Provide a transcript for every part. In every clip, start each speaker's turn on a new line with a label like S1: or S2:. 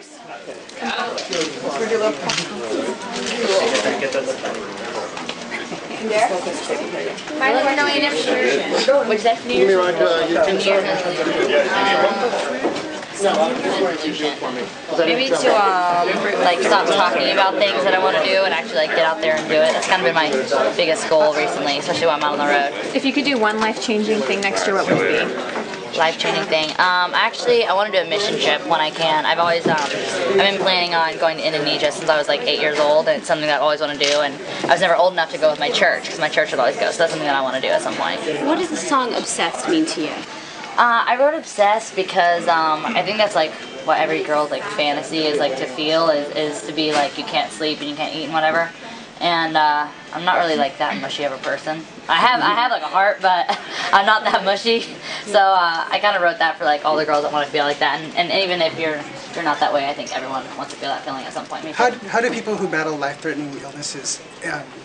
S1: course.
S2: Miley, no, you never sure. What's that for New Year's? Maybe to like stop talking about things that I want to do and actually like get out there and do it. That's kind of been my biggest goal recently, especially when I'm out on the road.
S1: If you could do one life-changing thing next year, what would it be?
S2: Life-changing thing. Actually, I want to do a mission trip when I can. I've been planning on going to Indonesia since I was like 8 years old, and it's something that I always want to do. And I was never old enough to go with my church because my church would always go. So that's something that I want to do at some point.
S3: What does the song "Obsessed" mean to you?
S2: I wrote "Obsessed" because I think that's like what every girl's like fantasy is like to feel is to be like you can't sleep and you can't eat and whatever. And I'm not really like that mushy of a person. I have like a heart, but I'm not that mushy. So I kind of wrote that for like all the girls that want to feel like that. And even if you're not that way, I think everyone wants to feel that feeling at some point.
S4: How do people who battle life-threatening illnesses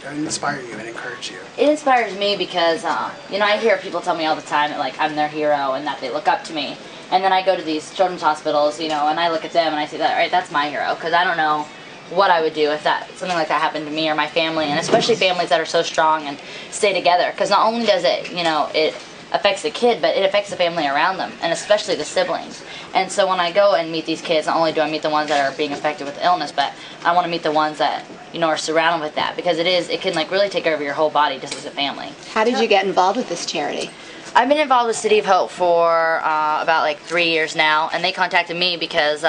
S4: inspire you and encourage you?
S2: It inspires me because you know, I hear people tell me all the time that like I'm their hero and that they look up to me. And then I go to these children's hospitals, you know, and I look at them and I see that, right, that's my hero, because I don't know what I would do if something like that happened to me or my family, and especially families that are so strong and stay together, because not only does it, you know, it affects the kid, but it affects the family around them, and especially the siblings. And so when I go and meet these kids, not only do I meet the ones that are being affected with illness, but I want to meet the ones that, you know, are surrounded with that, because it can like really take over your whole body just as a family.
S3: How did you get involved with this charity?
S2: I've been involved with City of Hope for about like 3 years now, and they contacted me because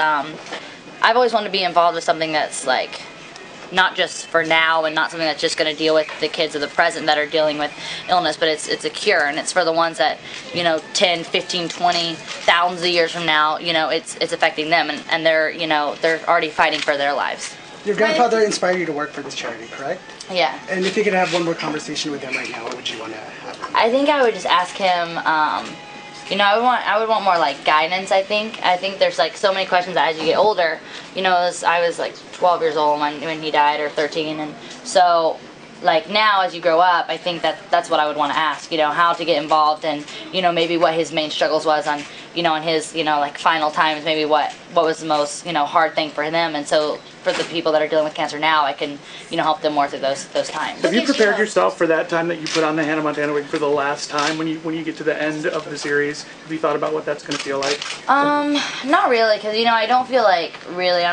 S2: I've always wanted to be involved with something that's like not just for now and not something that's just going to deal with the kids of the present that are dealing with illness, but it's a cure, and it's for the ones that, you know, 10, 15, 20, thousands of years from now, you know, it's affecting them, and they're, you know, they're already fighting for their lives.
S4: Your grandfather inspired you to work for this charity, correct?
S2: Yeah.
S4: And if you could have one more conversation with him right now, what would you want to have?
S2: I think I would just ask him, you know, I would want more like guidance. I think there's like so many questions that as you get older, you know, I was like 12 years old when he died, or 13, and so like now as you grow up, I think that's what I would want to ask, you know, how to get involved, and, you know, maybe what his main struggles was on, you know, in his, you know, like final times, maybe what was the most, you know, hard thing for them. And so for the people that are dealing with cancer now, I can, you know, help them more through those times.
S5: Have you prepared yourself for that time that you put on the Hannah Montana wig for the last time when you get to the end of the series? Have you thought about what that's going to feel like?
S2: Not really, because, you know, I don't feel like really,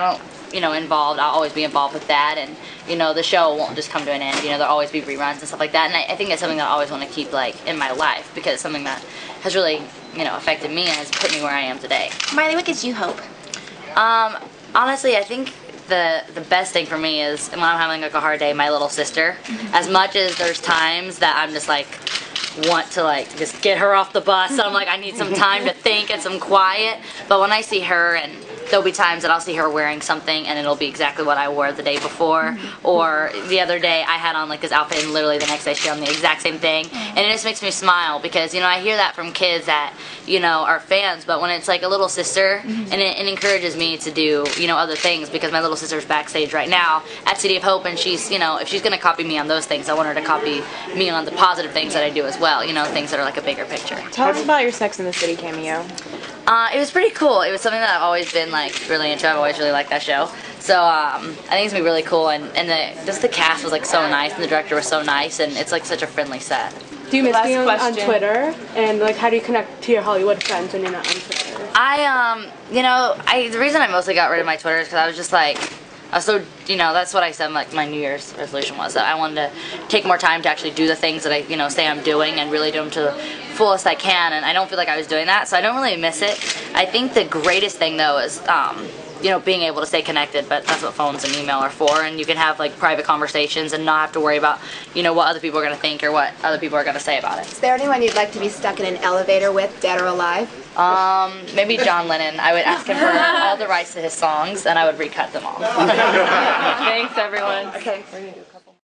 S2: you know, involved. I'll always be involved with that, and, you know, the show won't just come to an end. You know, there'll always be reruns and stuff like that, and I think that's something that I always want to keep, like, in my life, because it's something that has really, you know, affected me and has put me where I am today.
S3: Miley, what gives you hope?
S2: Honestly, I think the best thing for me is when I'm having like a hard day, my little sister. As much as there's times that I'm just like want to like just get her off the bus, and I'm like, I need some time to think and some quiet, but when I see her, and there'll be times that I'll see her wearing something and it'll be exactly what I wore the day before, or the other day I had on like this outfit and literally the next day she had on the exact same thing, and it just makes me smile, because, you know, I hear that from kids that, you know, are fans, but when it's like a little sister, and it encourages me to do, you know, other things, because my little sister's backstage right now at City of Hope, and she's, you know, if she's going to copy me on those things, I want her to copy me on the positive things that I do as well, you know, things that are like a bigger picture.
S1: Tell us about your Sex and the City cameo.
S2: It was pretty cool. It was something that I've always been like really into. I've always really liked that show. So I think it's gonna be really cool, and just the cast was like so nice, and the director was so nice, and it's like such a friendly set.
S6: Do you miss being on Twitter? And like, how do you connect to your Hollywood friends when you're not on Twitter?
S2: You know, the reason I mostly got rid of my Twitter is because I was just like, I was so, you know, that's what I said, like my New Year's resolution was, that I wanted to take more time to actually do the things that I, you know, say I'm doing, and really do them to the fullest I can, and I don't feel like I was doing that, so I don't really miss it. I think the greatest thing though is, you know, being able to stay connected, but that's what phones and email are for, and you can have like private conversations and not have to worry about, you know, what other people are going to think or what other people are going to say about it.
S3: Is there anyone you'd like to be stuck in an elevator with, dead or alive?
S2: Maybe John Lennon. I would ask him for all the rights to his songs, and I would recut them all.
S1: Thanks, everyone.
S3: Okay.